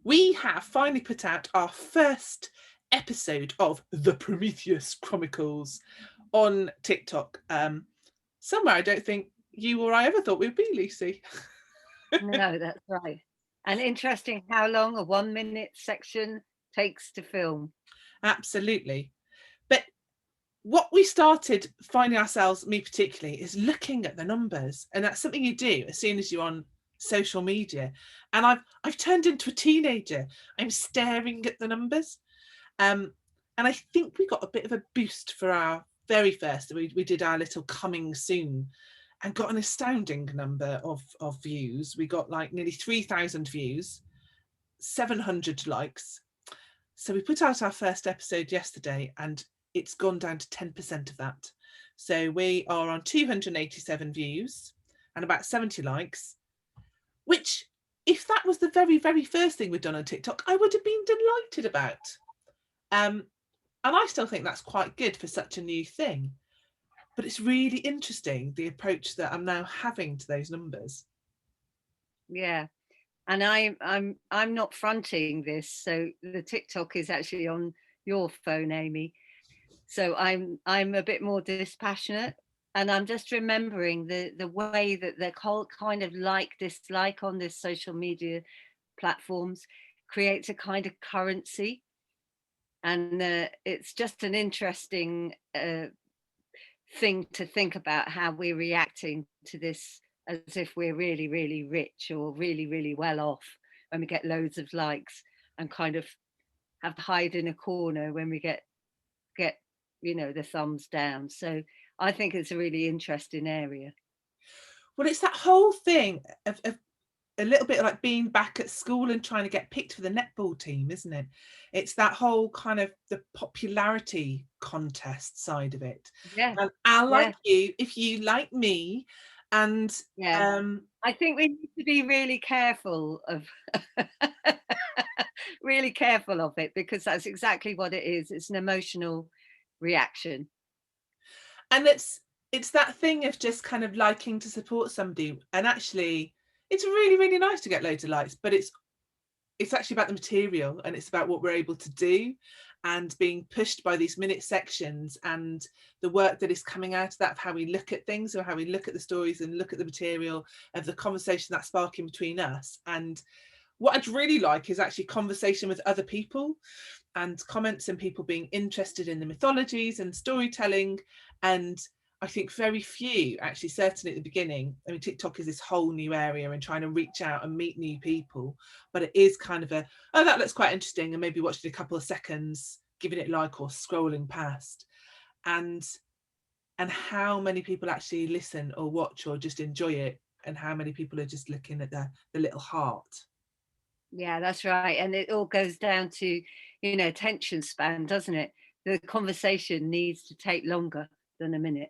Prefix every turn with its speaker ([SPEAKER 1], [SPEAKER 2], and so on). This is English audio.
[SPEAKER 1] we have finally put out our first episode of the Prometheus Chronicles on TikTok. Somewhere I don't think you or I ever thought we'd be, Lucy.
[SPEAKER 2] No, that's right. And interesting how long a 1 minute section takes to film.
[SPEAKER 1] Absolutely. But what we started finding ourselves, me particularly, is looking at the numbers. And that's something you do as soon as you're on social media. And I've turned into a teenager. I'm staring at the numbers. Um, and I think we got a bit of a boost for our very first. We did our little coming soon and got an astounding number of views. We got like nearly 3,000 views, 700 likes. So we put out our first episode yesterday and it's gone down to 10% of that. So we are on 287 views and about 70 likes, which, if that was the very, very first thing we'd done on TikTok, I would have been delighted about. Um, and I still think that's quite good for such a new thing. But it's really interesting the approach that I'm now having to those numbers.
[SPEAKER 2] Yeah. And I'm not fronting this, so the TikTok is actually on your phone, Amy. So I'm a bit more dispassionate, and I'm just remembering the way that the whole kind of like dislike on this social media platforms creates a kind of currency, and it's just an interesting thing to think about how we're reacting to this as if we're really, really rich or really, really well off when we get loads of likes, and kind of have to hide in a corner when we get the thumbs down. So I think it's a really interesting area.
[SPEAKER 1] Well, it's that whole thing of a little bit like being back at school and trying to get picked for the netball team, isn't it? It's that whole kind of the popularity contest side of it.
[SPEAKER 2] Yeah,
[SPEAKER 1] And I
[SPEAKER 2] yeah,
[SPEAKER 1] like you if you like me. And
[SPEAKER 2] yeah. I think we need to be really careful of really careful of it, because that's exactly what it is. It's an emotional reaction.
[SPEAKER 1] and it's that thing of just kind of liking to support somebody. And actually it's really, really nice to get loads of likes, but it's actually about the material and it's about what we're able to do and being pushed by these minute sections and the work that is coming out of that, of how we look at things or how we look at the stories and look at the material of the conversation that's sparking between us. And what I'd really like is actually conversation with other people and comments and people being interested in the mythologies and storytelling. And I think very few, actually, certainly at the beginning. I mean, TikTok is this whole new area and trying to reach out and meet new people. But it is kind of oh, that looks quite interesting, and maybe watching a couple of seconds, giving it like or scrolling past. And how many people actually listen or watch or just enjoy it, and how many people are just looking at the little heart.
[SPEAKER 2] Yeah, that's right. And it all goes down to, attention span, doesn't it? The conversation needs to take longer than a minute.